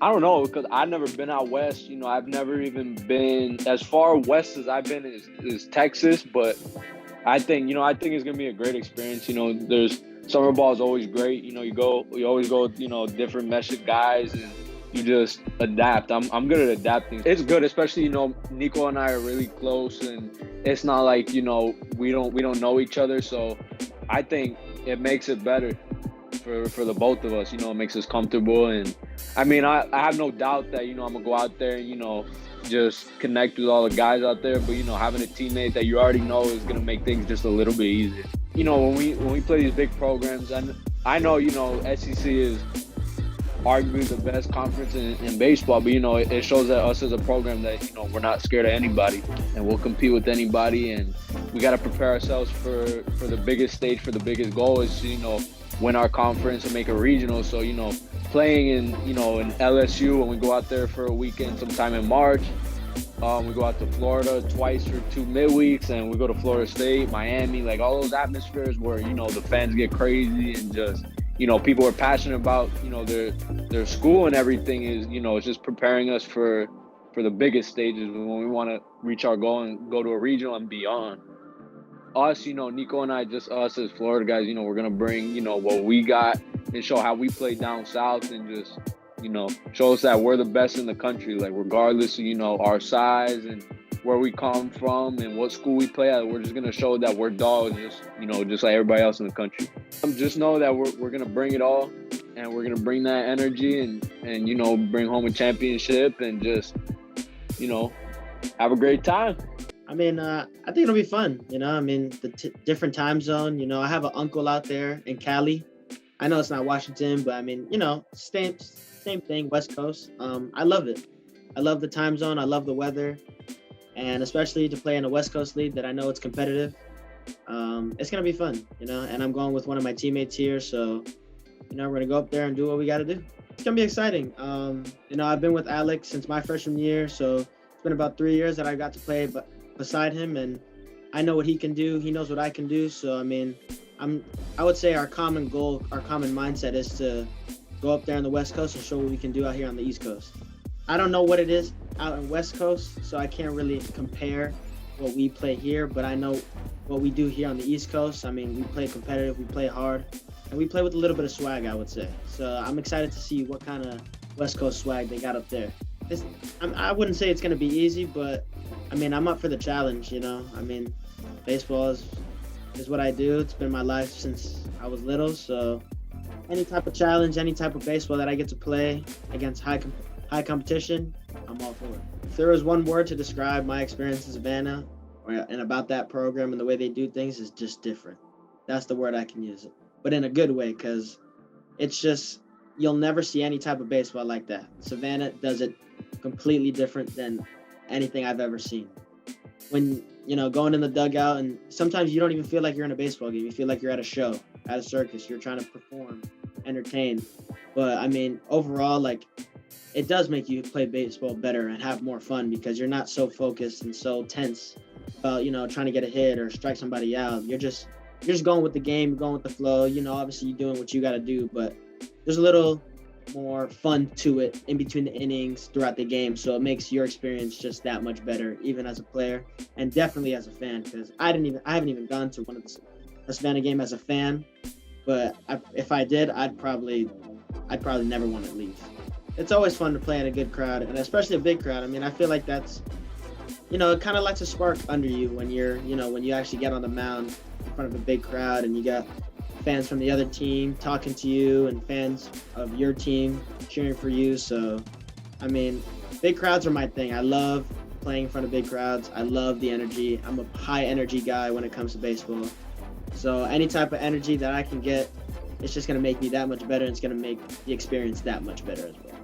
I don't know because I've never been out west. I've never even been as far west as I've been is Texas. But I think it's gonna be a great experience. There's summer ball is always great. You always go, different mesh of guys, and you just adapt. I'm good at adapting. It's good, especially Nico and I are really close, and it's not like we don't know each other. So I think it makes it better for the both of us. It makes us comfortable, and I mean, I have no doubt that I'm gonna go out there and just connect with all the guys out there. But having a teammate that you already know is gonna make things just a little bit easier. When we play these big programs, and I know SEC is arguably the best conference in baseball, but it shows that us as a program that we're not scared of anybody, and we'll compete with anybody, and we got to prepare ourselves for the biggest stage, for the biggest goal is to win our conference and make a regional. So playing in LSU when we go out there for a weekend sometime in March. We go out to Florida twice for 2 midweeks, and we go to Florida State, Miami, like all those atmospheres where the fans get crazy and just people are passionate about their school and everything is it's just preparing us for the biggest stages when we want to reach our goal and go to a regional and beyond. Us, Nico and I, just us as Florida guys, we're gonna bring what we got and show how we play down south, and just show us that we're the best in the country, like regardless of our size and where we come from and what school we play at. We're just gonna show that we're dogs, just like everybody else in the country. Just know that we're gonna bring it all, and we're gonna bring that energy, and bring home a championship, and just have a great time. I mean, I think it'll be fun. I mean, the different time zone. I have an uncle out there in Cali. I know it's not Washington, but I mean, same thing, West Coast. I love it. I love the time zone. I love the weather, and especially to play in a West Coast league that I know it's competitive. It's gonna be fun, And I'm going with one of my teammates here, so we're gonna go up there and do what we got to do. It's gonna be exciting. I've been with Alex since my freshman year, so it's been about 3 years that I got to play, beside him, and I know what he can do. He knows what I can do. So I mean, I would say our common goal, our common mindset is to go up there on the West Coast and show what we can do out here on the East Coast. I don't know what it is out on West Coast, so I can't really compare what we play here, but I know what we do here on the East Coast. I mean, we play competitive, we play hard, and we play with a little bit of swag, I would say. So I'm excited to see what kind of West Coast swag they got up there. I wouldn't say it's going to be easy, but I mean, I'm up for the challenge, I mean, baseball is what I do. It's been my life since I was little. So any type of challenge, any type of baseball that I get to play against high competition, I'm all for it. If there was one word to describe my experience in Savannah and about that program and the way they do things, is just different. That's the word I can use, but in a good way, because it's just, you'll never see any type of baseball like that. Savannah does it completely different than anything I've ever seen. When, going in the dugout, and sometimes you don't even feel like you're in a baseball game. You feel like you're at a show, at a circus. You're trying to perform, entertain. But I mean, overall, like, it does make you play baseball better and have more fun because you're not so focused and so tense about, trying to get a hit or strike somebody out. You're just going with the game, you're going with the flow. Obviously you're doing what you got to do, but there's a little more fun to it in between the innings throughout the game, so it makes your experience just that much better, even as a player and definitely as a fan, because I haven't even gone to one of the Savannah game as a fan, but if I did, I'd probably never want to leave. It's always fun to play in a good crowd, and especially a big crowd. I mean, I feel like that's, it kind of lights a spark under you when when you actually get on the mound in front of a big crowd and you got fans from the other team talking to you and fans of your team cheering for you. So, I mean, big crowds are my thing. I love playing in front of big crowds. I love the energy. I'm a high energy guy when it comes to baseball. So any type of energy that I can get, it's just going to make me that much better, and it's going to make the experience that much better as well.